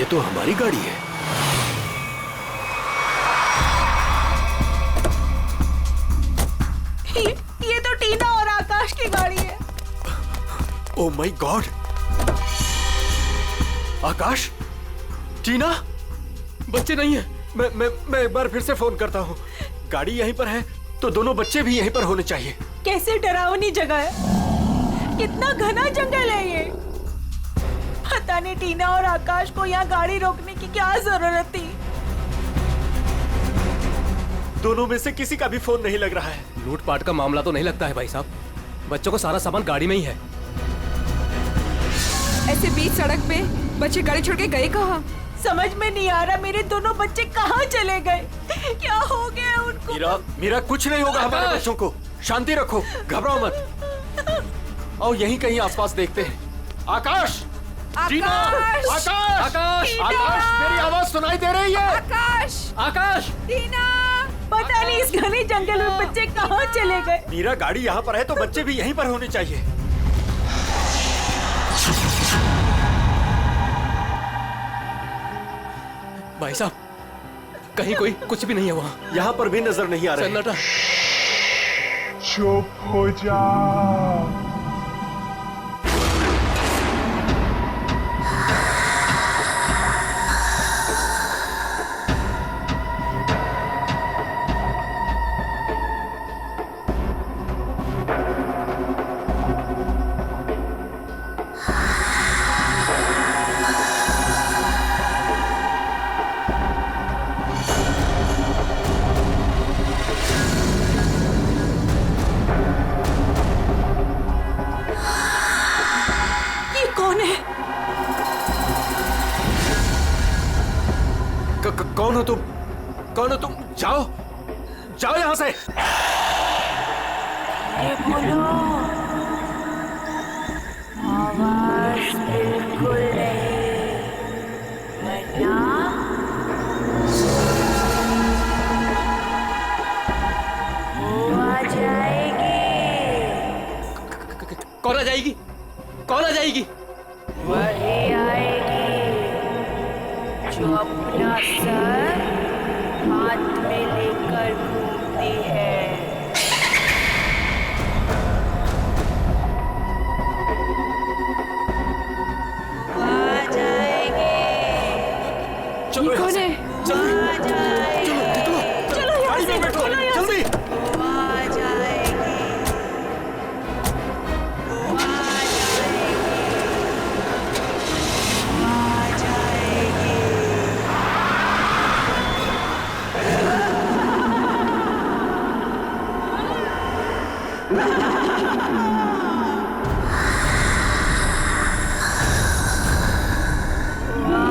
ये तो हमारी गाड़ी है। ये तो टीना और आकाश की गाड़ी है। Oh my God! आकाश, टीना, बच्चे नहीं है। मैं एक बार फिर से फोन करता हूँ। गाड़ी यहीं पर है तो दोनों बच्चे भी यहीं पर होने चाहिए। कैसे डरावनी जगह है, कितना घना जंगल है ये। पता नहीं टीना और आकाश को यहाँ गाड़ी रोकने की क्या जरूरत थी। दोनों में से किसी का भी फोन नहीं लग रहा है। लूटपाट का मामला तो नहीं लगता है भाई साहब। बच्चों को सारा सामान गाड़ी में ही है। ऐसे बीच सड़क पे बच्चे गाड़ी छोड़ के गए कहाँ? समझ में नहीं आ रहा मेरे दोनों बच्चे कहाँ चले गए, क्या हो गया उनको। मीरा, कुछ नहीं होगा हमारे बच्चों को। शांति रखो, घबराओ मत। आओ यहीं कहीं आसपास देखते हैं। आकाश, टीना, आकाश, आकाश, आकाश, मेरी आवाज सुनाई दे रही है? आकाश, आकाश, टीना, पता नहीं इस घने जंगल में बच्चे कहाँ चले गए। मीरा, गाड़ी यहाँ पर है तो बच्चे भी यहीं पर होने चाहिए। भाई साहब, कहीं कोई कुछ भी नहीं है वहाँ। यहाँ पर भी नजर नहीं आ रहा है। सन्नाटा। चुप हो जा। कौन हो तुम? कौन हो तुम? जाओ, जाओ यहां से। ये बोलो, आवाज बिल्कुल नहीं, वरना वो आ जाएगी। कौन आ जाएगी? कौन आ जाएगी? वही आएगी जो अपना सर हाथ में लेकर घूमती है। आ जाएगी। चलो कौन है? जल्दी, चलो यहाँ गाड़ी से, में बैठो, चलो यहाँ से। जल्दी। आ जाएगी,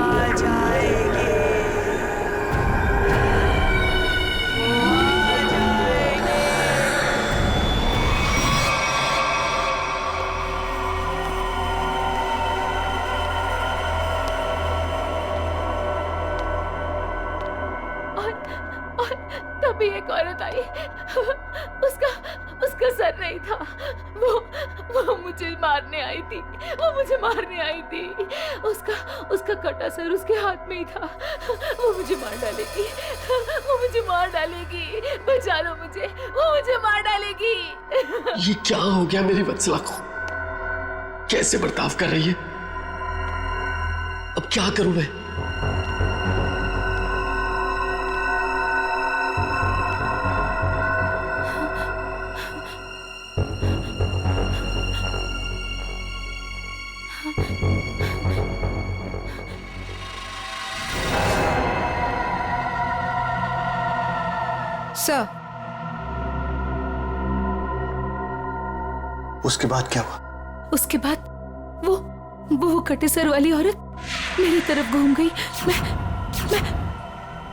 आ जाएगी। और तभी एक औरत आई। उसका सर नहीं था। वो मुझे मारने आई थी। वो मुझे मारने आई थी। उसका कटा सर उसके हाथ में ही था। वो मुझे मार डालेगी। वो मुझे मार डालेगी। बचा लो मुझे। वो मुझे मार डालेगी। ये क्या हो गया मेरी वत्सला को? कैसे बर्ताव कर रही है? अब क्या करूं मैं? सर, उसके बाद क्या हुआ? उसके बाद वो कटे सर वाली औरत मेरी तरफ घूम गई।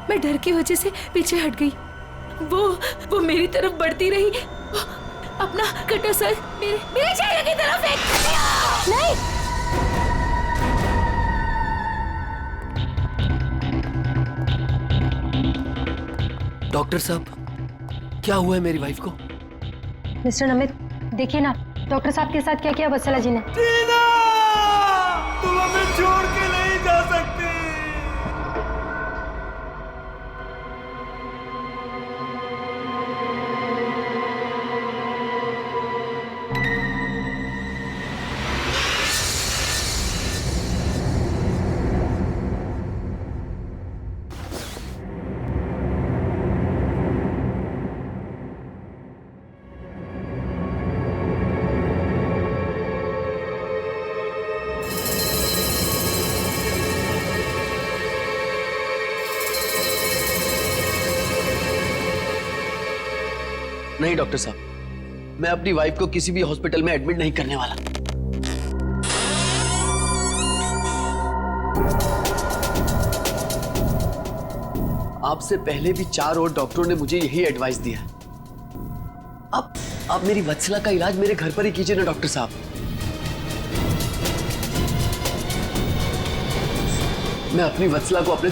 मैं डर की वजह से पीछे हट गई। वो मेरी तरफ बढ़ती रही। अपना कटा सर मेरे चेहरे की तरफ फेंक दिया। नहीं, डॉक्टर साहब, क्या हुआ है मेरी वाइफ को? मिस्टर नमित, देखिए ना डॉक्टर साहब के साथ क्या किया वत्सला जी ने। टीना, तुम हमें छोड़ के नहीं जा सकती। नहीं डॉक्टर साहब, मैं अपनी वाइफ को किसी भी हॉस्पिटल में एडमिट नहीं करने वाला। आपसे पहले भी 4 और डॉक्टरों ने मुझे यही एडवाइस दिया है। अब मेरी वत्सला का इलाज मेरे घर पर ही कीजिए ना डॉक्टर साहब। मैं अपनी वत्सला को अपने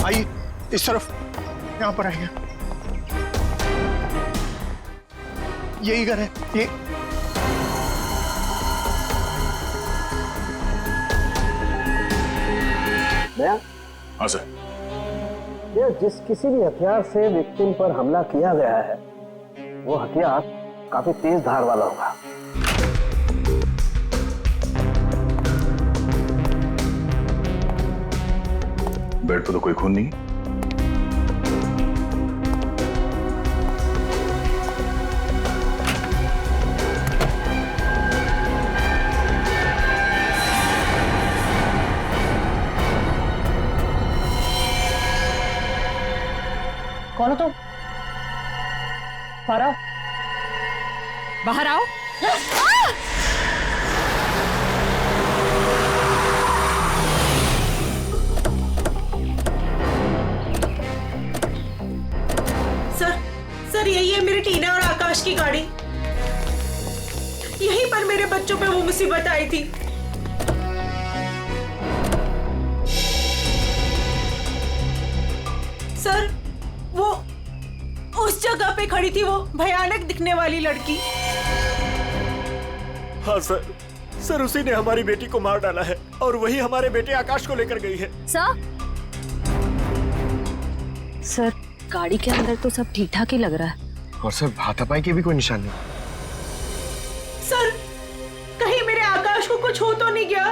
आइए इस तरफ, यहाँ पर आइए। यही घर है ये। हाँ सर। ये जिस किसी भी हथियार से विक्टिम पर हमला किया गया है वो हथियार काफी तेज धार वाला होगा। बेड पर तो कोई खून नहीं। कौन हो तुम? बाहर बाहर आओ। सर यही है मेरी टीना और आकाश की गाड़ी। यहीं पर मेरे बच्चों पे वो मुसीबत आई थी। सर वो उस जगह पे खड़ी थी वो भयानक दिखने वाली लड़की। हाँ सर उसी ने हमारी बेटी को मार डाला है और वही हमारे बेटे आकाश को लेकर गई है। सर गाड़ी के अंदर तो सब ठीक ठाक ही लग रहा है। और सर हाथापाई के भी कोई निशान नहीं। सर कहीं मेरे आकाश को कुछ हो तो नहीं गया?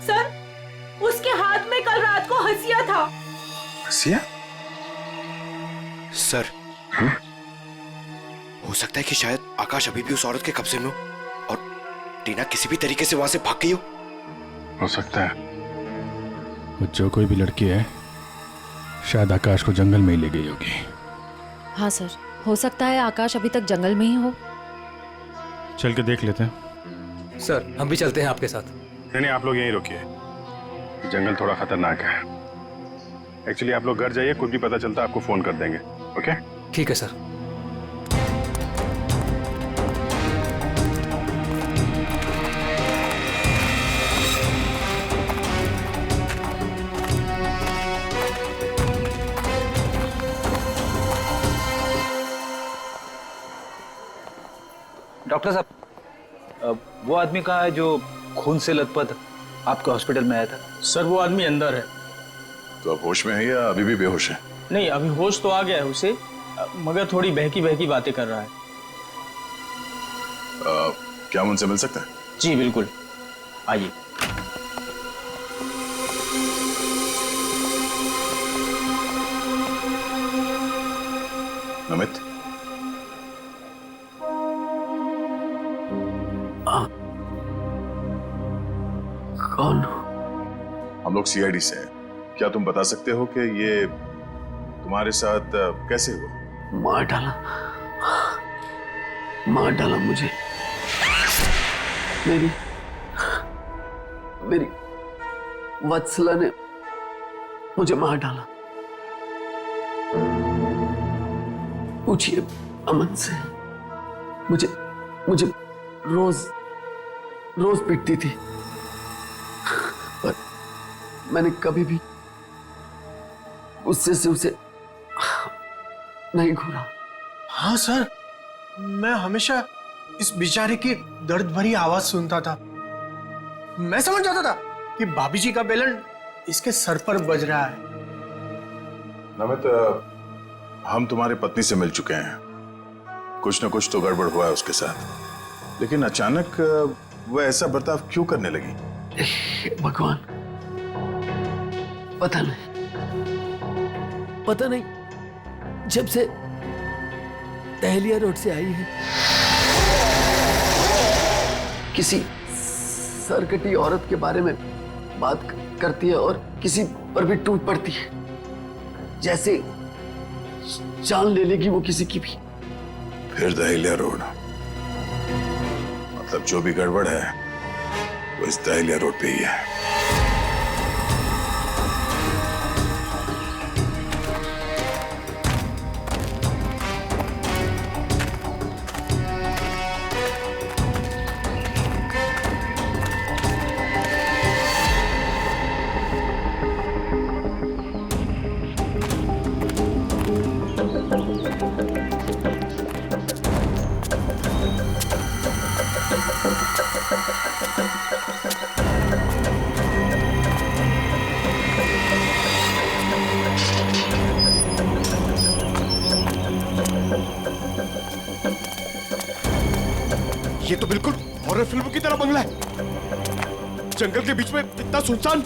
सर उसके हाथ में कल रात को हंसिया था। हंसिया? सर हो सकता है कि शायद आकाश अभी भी उस औरत के कब्जे में हो और टीना किसी भी तरीके से वहां से भाग गई हो सकता है वो जो कोई भी लड़की है शायद आकाश को जंगल में ही ले गई होगी। हाँ सर, हो सकता है आकाश अभी तक जंगल में ही हो। चल के देख लेते हैं। सर हम भी चलते हैं आपके साथ। नहीं आप लोग यहीं रुकिए, जंगल थोड़ा खतरनाक है। एक्चुअली आप लोग घर जाइए, कुछ भी पता चलता आपको फोन कर देंगे। ओके ठीक है सर। डॉक्टर साहब वो आदमी कहाँ है जो खून से लथपथ आपके हॉस्पिटल में आया था? सर वो आदमी अंदर है। तो आप होश में है या अभी भी बेहोश है? नहीं अभी होश तो आ गया है उसे, मगर थोड़ी बहकी बहकी बातें कर रहा है। क्या हम उनसे मिल सकते हैं? जी बिल्कुल, आइए। नमित कौन? हम लोग सीआईडी से हैं। क्या तुम बता सकते हो कि ये तुम्हारे साथ कैसे हुआ? मार डाला मुझे। मेरी वत्सला ने मुझे मार डाला। पूछिए अमन से। मुझे रोज पिटती थी, पर मैंने कभी भी गुस्से से उसे नहीं घूरा। हाँ सर, मैं हमेशा इस बेचारे की दर्द भरी आवाज सुनता था। मैं समझ जाता था कि भाभी जी का बेलन इसके सर पर बज रहा है। नमित हम तुम्हारे पत्नी से मिल चुके हैं कुछ ना कुछ तो गड़बड़ हुआ है उसके साथ, लेकिन अचानक वह ऐसा बर्ताव क्यों करने लगी? भगवान, पता नहीं, जब से दहलिया रोड से आई है किसी सरकटी औरत के बारे में बात करती है और किसी पर भी टूट पड़ती है, जैसे जान ले लेगी वो किसी की भी। फिर दहलिया रोड, मतलब जो भी गड़बड़ है वो इस दहलिया रोड पे ही है। ये तो बिल्कुल हॉरर फिल्म की तरह बंगला है, जंगल के बीच में इतना सुनसान।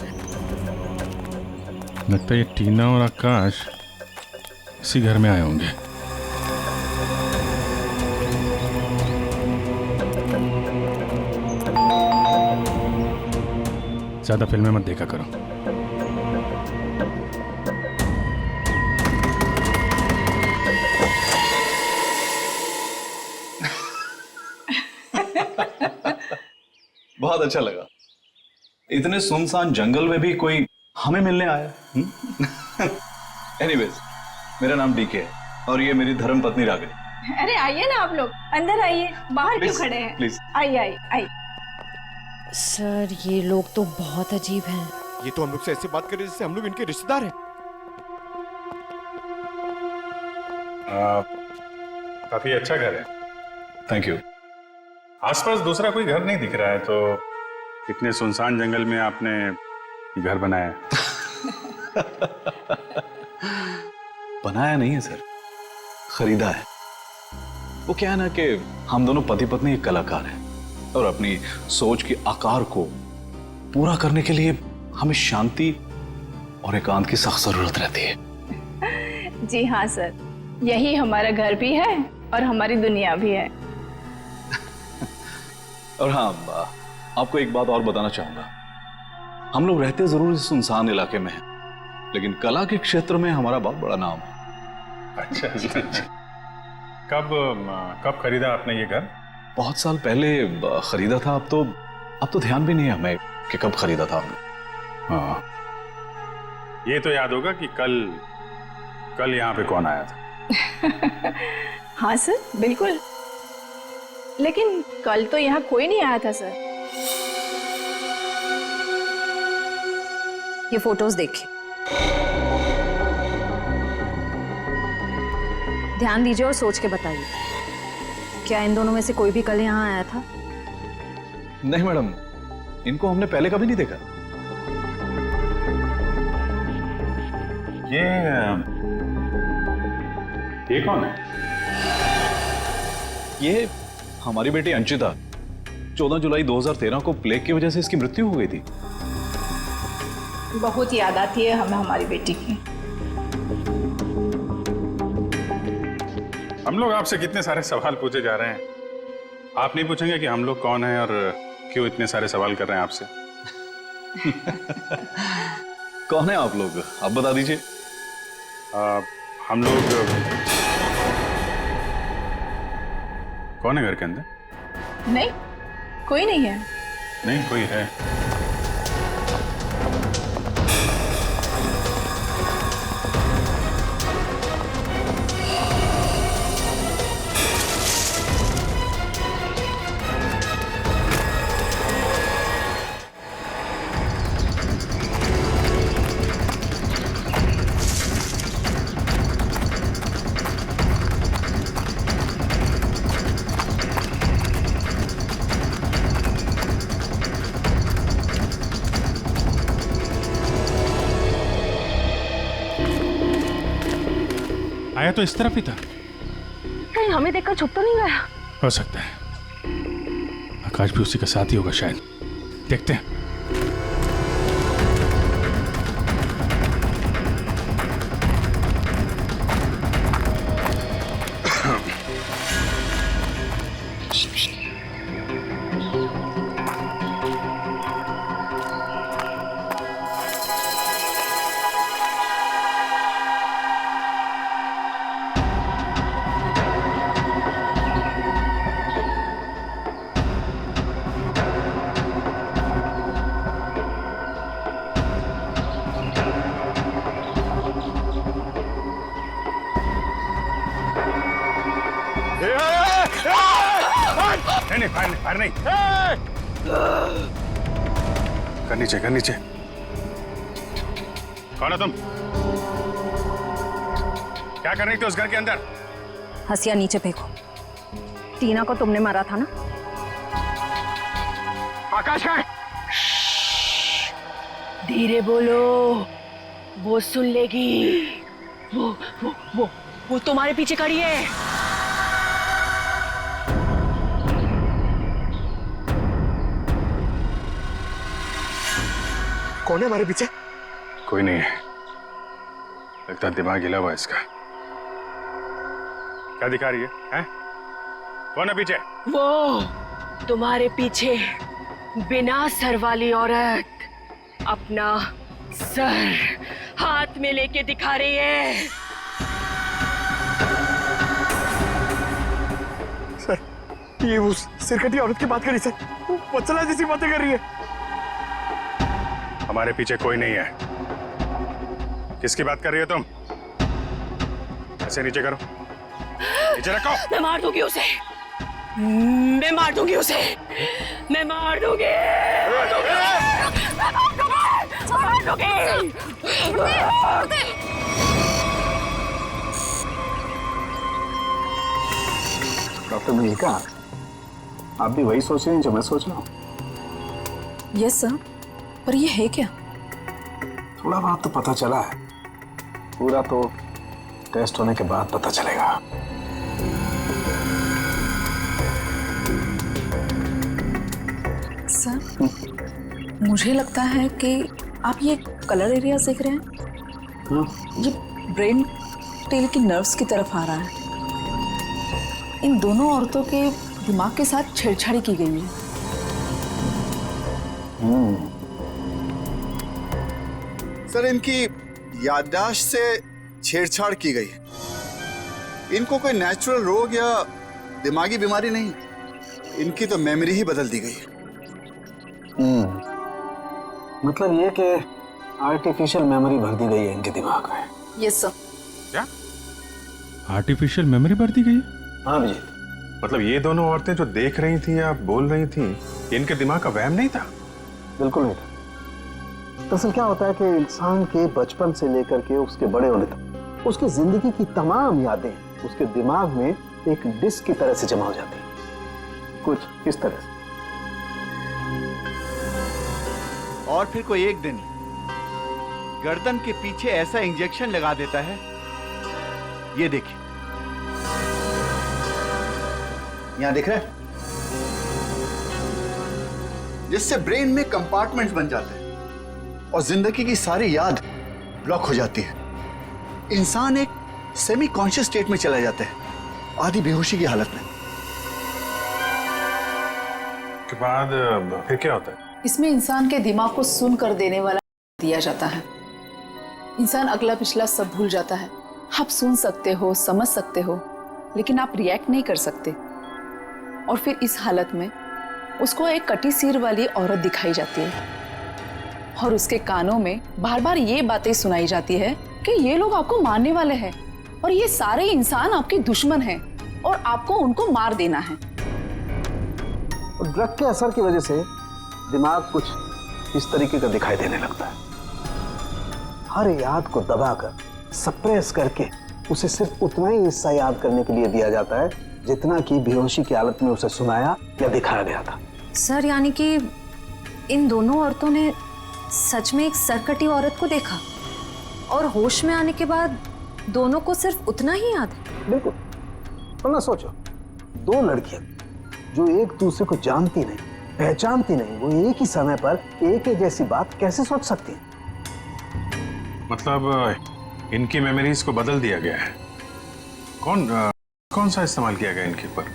लगता है ये टीना और आकाश इसी घर में आए होंगे। ज्यादा फिल्में मत देखा करो। बहुत अच्छा लगा, इतने सुनसान जंगल में भी कोई हमें मिलने आया। एनीवेज, मेरा नाम डीके है और ये मेरी धर्म पत्नी रागिनी। अरे आइए ना, आप लोग अंदर आइए, बाहर क्यों खड़े हैं? प्लीज आइए आइए आइए। सर ये लोग तो बहुत अजीब हैं। ये तो हम लोग से ऐसे बात कर रहे जैसे हम लोग इनके रिश्तेदार हैं। काफी अच्छा घर है। Thank you. आसपास दूसरा कोई घर नहीं दिख रहा है, तो इतने सुनसान जंगल में आपने घर बनाया? बनाया नहीं है सर, खरीदा है। वो क्या है ना कि हम दोनों पति पत्नी एक कलाकार हैं और अपनी सोच के आकार को पूरा करने के लिए हमें शांति और एकांत की सख्त जरूरत रहती है। जी हाँ सर, यही हमारा घर भी है और हमारी दुनिया भी है। और हाँ, आपको एक बात और बताना चाहूंगा, हम लोग रहते जरूर इस सुनसान इलाके में हैं, लेकिन कला के क्षेत्र में हमारा बहुत बड़ा नाम है। अच्छा। कब खरीदा आपने ये घर? बहुत साल पहले खरीदा था। अब तो ध्यान भी नहीं है हमें कि कब खरीदा था हमने। हाँ, ये तो याद होगा कि कल यहाँ पे कौन आया था? हाँ सर, बिल्कुल, लेकिन कल तो यहाँ कोई नहीं आया था सर। ये फोटोज देखिए, ध्यान दीजिए और सोच के बताइए, क्या इन दोनों में से कोई भी कल यहाँ आया था? नहीं मैडम, इनको हमने पहले कभी नहीं देखा। ये कौन है? ये हमारी बेटी अंशिता, 14 जुलाई 2013 को प्लेग की वजह से इसकी मृत्यु हो गई थी। बहुत याद आती है हमें हमारी बेटी की। हम लोग आपसे कितने सारे सवाल पूछे जा रहे हैं, आप नहीं पूछेंगे कि हम लोग कौन हैं और क्यों इतने सारे सवाल कर रहे हैं आपसे? कौन है आप लोग, आप बता दीजिए। हम लोग कौन है घर के अंदर? नहीं, कोई नहीं है। नहीं, कोई है। आया तो इस तरफ ही था। कहीं हमें देखकर छुप तो नहीं गया? हो सकता है आकाश भी उसी का साथ ही होगा शायद। देखते हैं। नहीं फायर नहीं। कर नीचे। कौन हो तुम? क्या कर रही थी उस घर के अंदर? हसिया नीचे फेंको। टीना को तुमने मारा था ना? आकाश है। धीरे बोलो, वो सुन लेगी। वो तुम्हारे पीछे खड़ी है। कौन है हमारे पीछे? कोई नहीं है, लगता है दिमाग हिला हुआ है इसका। क्या दिखा रही है? कौन है पीछे? वो तुम्हारे पीछे बिना सर वाली औरत अपना सर हाथ में लेके दिखा रही है। सर ये उस सिरकटी औरत की बात कर रही है सर, वत्सला जैसी बातें कर रही है। हमारे पीछे कोई नहीं है। किसकी बात कर रही हो तुम? ऐसे नीचे करो, नीचे रखो। मैं मार दूंगी उसे, मैं मार दूंगी उसे, मैं मार दूंगी। डॉक्टर मलिका, आप भी वही सोच रहे हैं जो मैं सोच रहा हूँ? यस सर, पर ये है क्या? थोड़ा बहुत तो पता चला है, पूरा तो टेस्ट होने के बाद पता चलेगा। सर मुझे लगता है कि आप ये कलर एरिया देख रहे हैं, ये ब्रेन टेल की नर्व्स की तरफ आ रहा है। इन दोनों औरतों के दिमाग के साथ छेड़छाड़ी की गई है। सर इनकी याददाश्त से छेड़छाड़ की गई। इनको कोई नेचुरल रोग या दिमागी बीमारी नहीं, इनकी तो मेमोरी ही बदल दी गई। मतलब ये कि आर्टिफिशियल मेमोरी भर दी गई है इनके दिमाग में। Yes sir. क्या आर्टिफिशियल मेमोरी भर दी गई? हाँ जी। मतलब ये दोनों औरतें जो देख रही थी या बोल रही थी, इनके दिमाग का वहम नहीं था? बिल्कुल नहीं था। दरअसल क्या होता है कि इंसान के बचपन से लेकर के उसके बड़े होने तक उसकी जिंदगी की तमाम यादें उसके दिमाग में एक डिस्क की तरह से जमा हो जाती हैं, कुछ इस तरह से। और फिर कोई एक दिन गर्दन के पीछे ऐसा इंजेक्शन लगा देता है, ये देखिए, यहां दिख रहा है, जिससे ब्रेन में कंपार्टमेंट्स बन जाते हैं और जिंदगी की सारी याद ब्लॉक हो जाती है। इंसान एक सेमी कॉन्शियस स्टेट में चला जाता है, आधी बेहोशी की हालत में। के बाद फिर क्या होता है? इसमें इंसान के दिमाग को सुन कर देने वाला दिया जाता है। इंसान अगला पिछला सब भूल जाता है। आप सुन सकते हो, समझ सकते हो, लेकिन आप रिएक्ट नहीं कर सकते। और फिर इस हालत में उसको एक कटी सिर वाली औरत दिखाई जाती है और उसके कानों में बार बार ये बातें सुनाई जाती है कि ये लोग आपको मारने वाले हैं और ये सारे इंसान आपके दुश्मन हैं और आपको उनको मार देना है। और ड्रग के असर की वजह से दिमाग कुछ इस तरीके का दिखाई देने लगता है। हर याद को दबाकर, सप्रेस करके उसे सिर्फ उतना ही हिस्सा याद करने के लिए दिया जाता है जितना कि बेहोशी की हालत में उसे सुनाया या दिखाया गया था। सर यानी कि इन दोनों औरतों ने सच में एक सरकटी औरत को देखा और होश में आने के बाद दोनों को सिर्फ उतना ही याद है? बिल्कुल। वरना सोचो, दो लड़कियां जो एक दूसरे को जानती नहीं, पहचानती नहीं, वो एक ही समय पर एक ही जैसी बात कैसे सोच सकती हैं? मतलब इनकी मेमोरीज को बदल दिया गया है। कौन सा इस्तेमाल किया गया इनके ऊपर?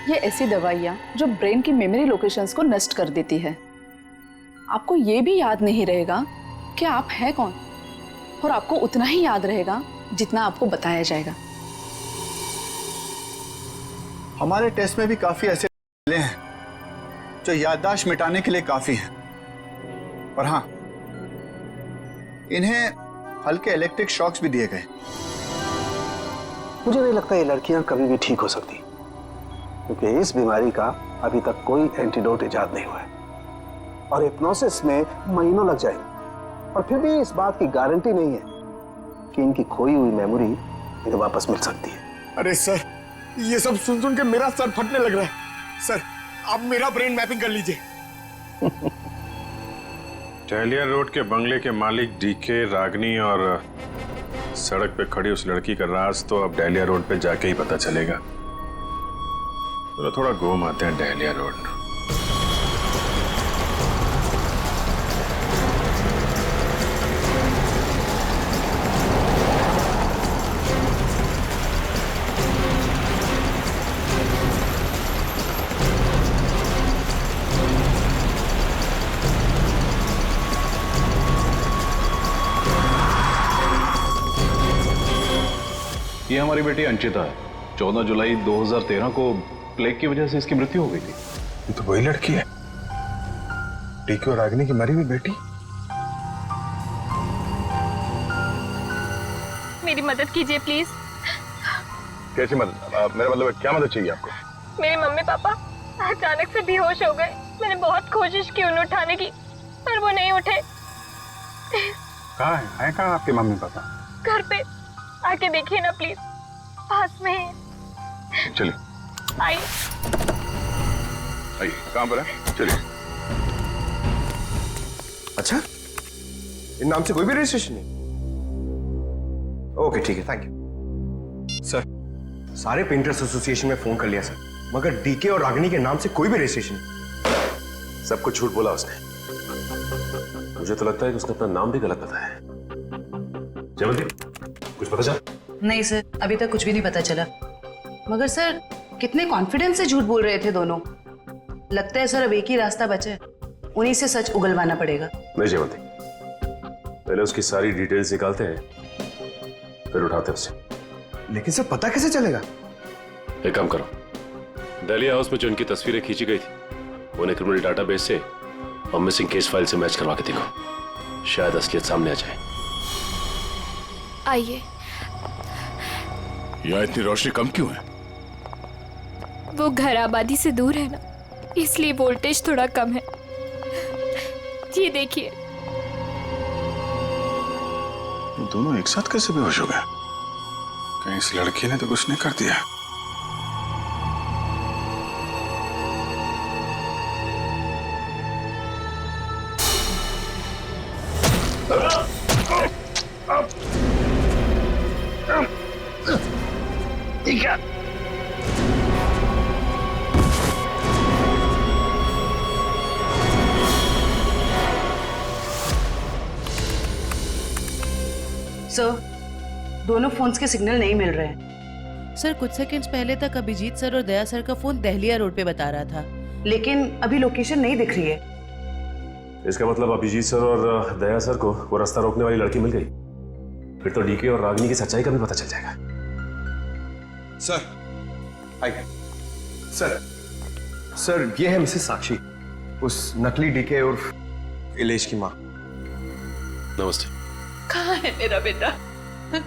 ये ऐसी दवाइयाँ जो ब्रेन की मेमोरी लोकेशंस को नष्ट कर देती है। आपको ये भी याद नहीं रहेगा कि आप हैं कौन, और आपको उतना ही याद रहेगा जितना आपको बताया जाएगा। हमारे टेस्ट में भी काफी ऐसे मिले हैं जो याददाश्त मिटाने के लिए काफी हैं, पर हाँ, इन्हें हल्के इलेक्ट्रिक शॉक्स भी दिए गए। मुझे नहीं लगता ये लड़कियां कभी भी ठीक हो सकती, क्योंकि इस बीमारी का अभी तक कोई एंटीडोट इजाद नहीं हुआ है और हिप्नोसिस में महीनों लग जाएंगे, और फिर भी इस बात की गारंटी नहीं है कि इनकी खोई हुई मेमोरी इन्हें वापस मिल सकती है। अरे सर, ये सब सुन के मेरा सर फटने लग रहा है। सर, आप मेरा ब्रेन मैपिंग कर लीजिए। टहलिया रोड के बंगले के मालिक डीके, रागनी और सड़क पे खड़ी उस लड़की का राज तो अब डहलिया रोड पे जाके ही पता चलेगा। तो थोड़ा घूम आते हैं डहलिया रोड। ये हमारी बेटी अंचिता है। 14 जुलाई 2013 को प्लेग की वजह से इसकी मृत्यु हो गई थी। ये तो वही लड़की है, डीके और रागिनी की मरी हुई बेटी। मेरी मदद कीजिए प्लीज। कैसी मदद? मेरा मतलब क्या मदद चाहिए आपको? मेरे मम्मी पापा अचानक से बेहोश हो गए। मैंने बहुत कोशिश की उन्हें उठाने की, पर वो नहीं उठे। कहाँ है कहाँ आपके मम्मी पापा? घर पे आके देखिए ना प्लीज, पास में है। चलिए आइए। कहाँ पर है? चलिए। अच्छा, इन नाम से कोई भी रजिस्ट्रेशन नहीं? ओके ठीक है, थैंक यू सर। सारे पेंटर्स एसोसिएशन में फोन कर लिया सर, मगर डीके और रागिनी के नाम से कोई भी रजिस्ट्रेशन नहीं। सब कुछ झूठ बोला उसने। मुझे तो लगता है कि उसने अपना नाम भी गलत बताया है। जयवंती, कुछ पता चला? नहीं सर, अभी तक कुछ भी नहीं पता चला। मगर सर, कितने कॉन्फिडेंस से झूठ बोल रहे थे दोनों। लगता है सर अब एक ही रास्ता बचा है, उन्हीं से सच उगलवाना पड़ेगा। नहीं जयवंती, पहले उसकी सारी डिटेल्स निकालते हैं, फिर उठाते हैं उसे। लेकिन सर पता कैसे चलेगा? एक काम करो, डहलिया हाउस में जो उनकी तस्वीरें खींची गई थी उन्हें क्रिमिनल डाटाबेस से और मिसिंग केस फाइल से मैच करवा के देखो, शायद असलियत सामने आ जाए। आइए। यहाँ इतनी रोशनी कम क्यों है? वो घर आबादी से दूर है ना, इसलिए वोल्टेज थोड़ा कम है। ये देखिए। दोनों एक साथ कैसे बेहोश हो गए? कहीं इस लड़की ने तो कुछ नहीं कर दिया? ठीक है। सर, दोनों फोन्स के सिग्नल नहीं मिल रहे हैं। सर, कुछ सेकंड्स पहले तक अभिजीत सर और दया सर का फोन दहलिया रोड पे बता रहा था, लेकिन अभी लोकेशन नहीं दिख रही है। इसका मतलब अभिजीत सर और दया सर को वो रास्ता रोकने वाली लड़की मिल गई। फिर तो डीके और रागिनी की सच्चाई का भी पता चल जाएगा। सर, आइए। सर ये है मिसेस साक्षी, उस नकली डीके और इलेश की माँ। नमस्ते। कहाँ है मेरा बेटा?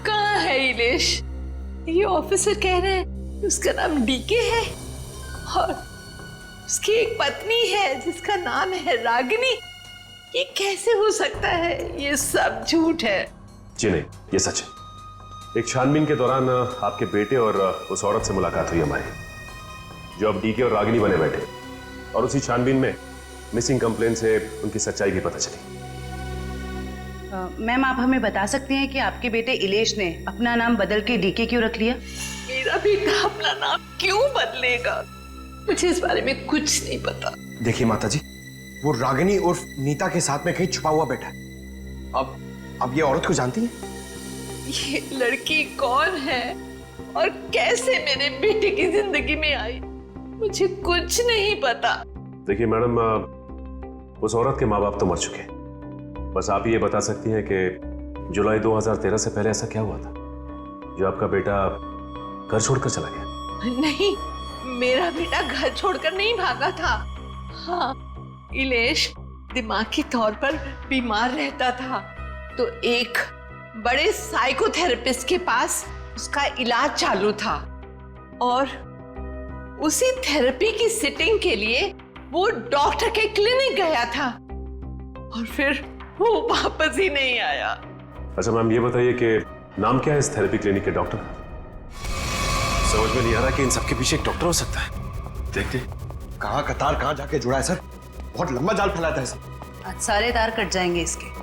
कहाँ है इलेश? ये ऑफिसर कह रहे हैं उसका नाम डीके है और उसकी एक पत्नी है जिसका नाम है रागिनी। ये कैसे हो सकता है? ये सब झूठ है। जी नहीं, ये सच है। एक छानबीन के दौरान आपके बेटे और उस औरत से मुलाकात हुई हमारी, जो अब डीके और रागिनी बने बैठे, और उसी छानबीन में मिसिंग कंप्लेन से उनकी सच्चाई भी पता चली। मैम आप हमें बता सकती हैं कि आपके बेटे इलेश ने अपना नाम बदल के डीके क्यों रख लिया? मेरा बेटा अपना नाम क्यों बदलेगा, मुझे इस बारे में कुछ नहीं पता। देखिए माताजी, वो रागिनी उर्फ नीता के साथ में कहीं छुपा हुआ बैठा है। अब ये औरत को जानती है? ये लड़की कौन है और कैसे मेरे बेटे की जिंदगी में आई, मुझे कुछ नहीं पता। देखिए मैडम, उस औरत के माँ बाप तो मर चुके हैं। बस आप ये बता सकती हैं कि जुलाई 2013 से पहले ऐसा क्या हुआ था जो आपका बेटा घर छोड़कर चला गया? नहीं, मेरा बेटा घर छोड़कर नहीं भागा था। हाँ, इलेश दिमागी तौर पर बीमार रहता था तो एक बड़े साइकोथेरेपिस्ट के पास उसका इलाज चालू था और उसी थेरेपी की सिटिंग के लिए वो डॉक्टर के क्लिनिक गया था और फिर वो वापस ही नहीं आया। अच्छा मैम, ये बताइए कि नाम क्या है इस थेरेपी क्लिनिक के डॉक्टर? समझ में नहीं आ रहा कि इन सबके पीछे एक डॉक्टर हो सकता है। देखते कहाँ का तार कहाँ जाके जुड़ा है सर, बहुत लंबा जाल फैलाता है सर। आज सारे तार कट जाएंगे इसके।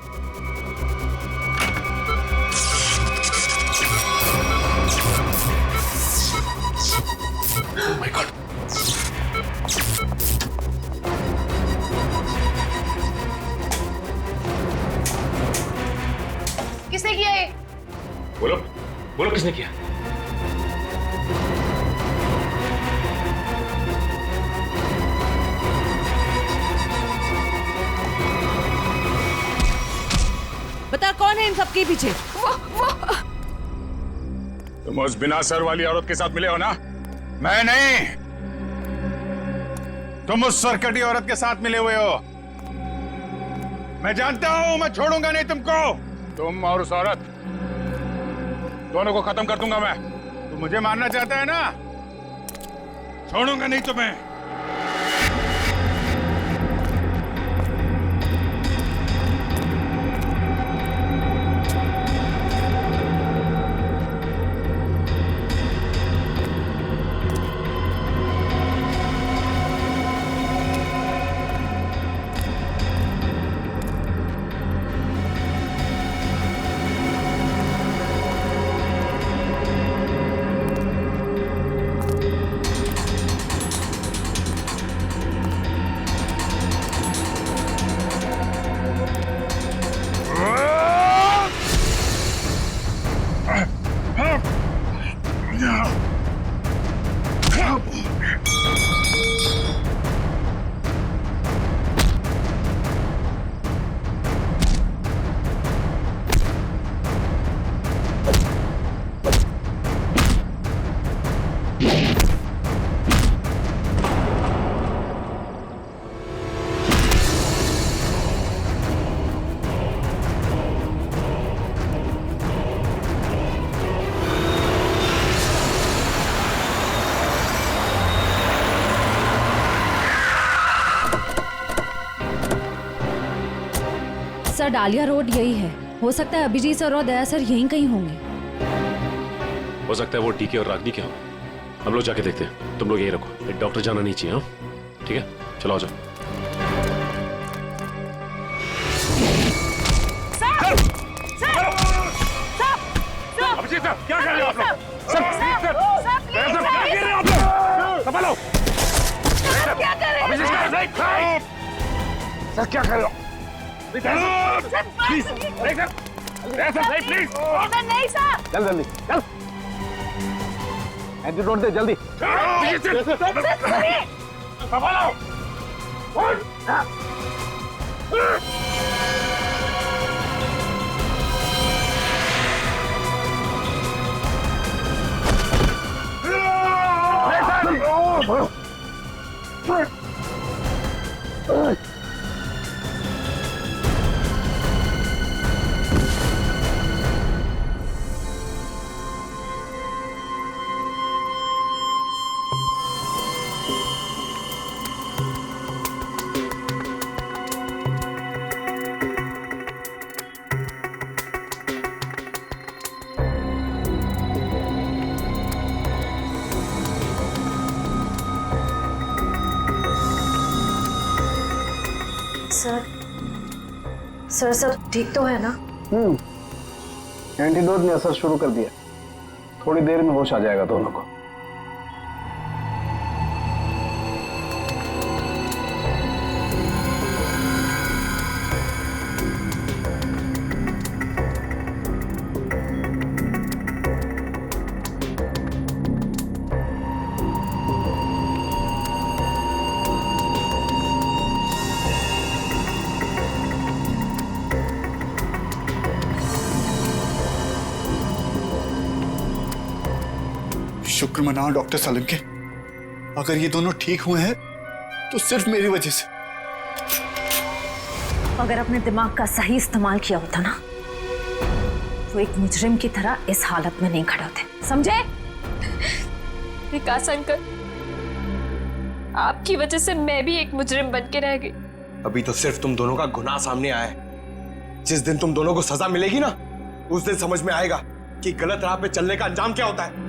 Oh my God. किसने किया ये? बोलो बोलो, किसने किया? बता कौन है इन सबके पीछे? तुम उस बिना सर वाली औरत के साथ मिले हो ना? मैं नहीं, तुम उस सरकटी औरत के साथ मिले हुए हो। मैं जानता हूं, मैं छोड़ूंगा नहीं तुमको। तुम और उस औरत दोनों को खत्म कर दूंगा मैं। तुम मुझे मारना चाहता है ना? छोड़ूंगा नहीं तुम्हें। सर डालिया रोड यही है। हो सकता है अभिजीत सर और दया सर यहीं कहीं होंगे। हो सकता है वो डीके और रागनी के हों। हम लोग जाके देखते हैं, तुम लोग यहीं रखो। एक डॉक्टर जाना नहीं चाहिए। हाँ ठीक है, चलो आ जाओ। अभिजीत सर, क्या कर रहे हो आप लोग? संभालो। क्या कर रहे अभिजीत सर, क्या कर रहे हो? प्लीज प्लीज नहीं सर। चल जल्दी चल, एंटीडोट दे जल्दी। सर सब ठीक तो है ना? एंटीडोट ने असर शुरू कर दिया, थोड़ी देर में होश आ जाएगा दोनों को। शुक्र मनाओ डॉक्टर सालुंके, अगर ये दोनों ठीक हुए हैं तो सिर्फ मेरी वजह से। अगर अपने दिमाग का सही इस्तेमाल किया होता ना, तो एक मुजरिम की तरह इस हालत में नहीं खड़े होते, समझे? विकास अंकल, आपकी वजह से मैं भी एक मुजरिम बन के रह गई। अभी तो सिर्फ तुम दोनों का गुनाह सामने आया है। जिस दिन तुम दोनों को सजा मिलेगी ना, उस दिन समझ में आएगा कि गलत राह पे चलने का अंजाम क्या होता है।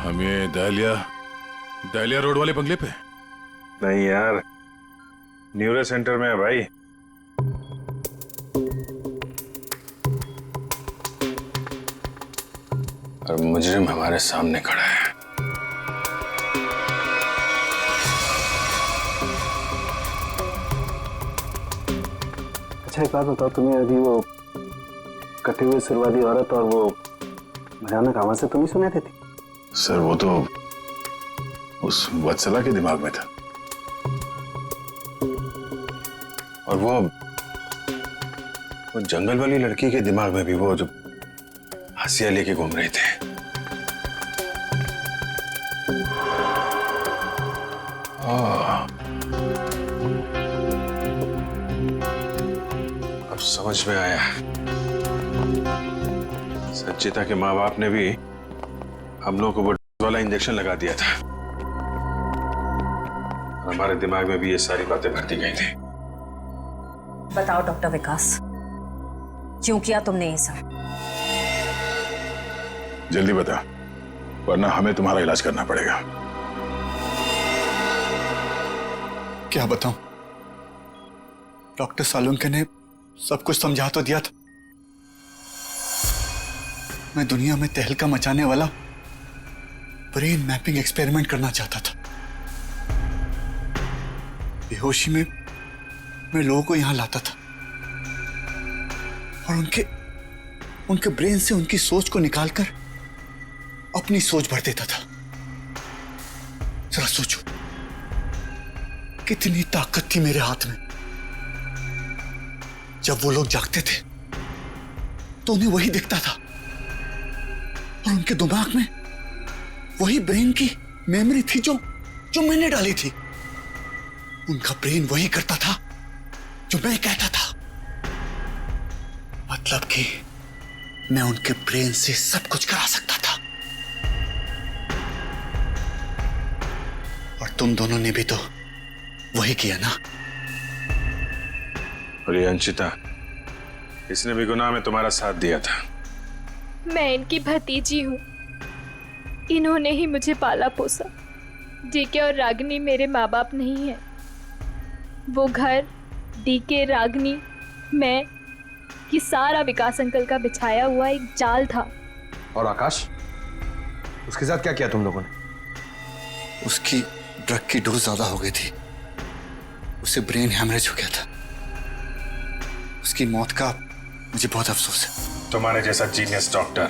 हम ये दहलिया रोड वाले बंगले पे? नहीं यार, न्यूरो सेंटर में है भाई। और मुजरिम हमारे सामने खड़ा है। अच्छा एक बात बताओ, तुम्हें अभी वो कटे हुए सिर वाली औरत और वो भयानक आवाज से तुम ही सुने थे? सर वो तो उस वत्सला के दिमाग में था, और वो जंगल वाली लड़की के दिमाग में भी वो जो हंसिया लेके घूम रहे थे। अब समझ में आया, संचिता के माँ बाप ने भी हम लोगों को वो वाला इंजेक्शन लगा दिया था। हमारे दिमाग में भी ये सारी बातें भरती गई थी। बताओ डॉक्टर विकास, क्यों किया तुमने ये सब? जल्दी बता, वरना हमें तुम्हारा इलाज करना पड़ेगा। क्या बताऊं, डॉक्टर सालुंके ने सब कुछ समझा तो दिया था। मैं दुनिया में तहलका मचाने वाला ब्रेन मैपिंग एक्सपेरिमेंट करना चाहता था। बेहोशी में मैं लोगों को यहां लाता था और उनके ब्रेन से उनकी सोच को निकालकर अपनी सोच भर देता था। जरा सोचो, कितनी ताकत थी मेरे हाथ में। जब वो लोग जागते थे तो उन्हें वही दिखता था और उनके दिमाग में वही ब्रेन की मेमोरी थी जो मैंने डाली थी। उनका ब्रेन वही करता था जो मैं कहता था। मतलब कि मैं उनके ब्रेन से सब कुछ करा सकता था। और तुम दोनों ने भी तो वही किया ना। और ये अंशिता, इसने भी गुनाह में तुम्हारा साथ दिया था। मैं इनकी भतीजी हूँ, इन्होंने ही मुझे पाला पोसा। डीके और रागिनी मेरे माँ बाप नहीं है। वो घर, डीके, रागिनी, मैं, ये सारा विकास अंकल का बिछाया हुआ एक जाल था। और आकाश, उसके साथ क्या किया तुम लोगों ने? उसकी ड्रग की डोज ज्यादा हो गई थी, उसे ब्रेन हैमरेज हो गया था। उसकी मौत का मुझे बहुत अफसोस है। तुम्हारे जैसा जीनियस डॉक्टर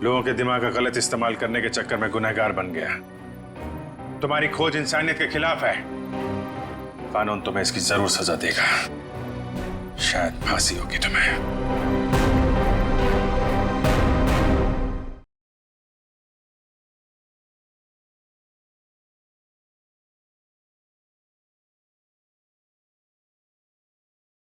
लोगों के दिमाग का गलत इस्तेमाल करने के चक्कर में गुनहगार बन गया। तुम्हारी खोज इंसानियत के खिलाफ है। कानून तुम्हें इसकी जरूर सजा देगा। शायद फांसी होगी तुम्हें।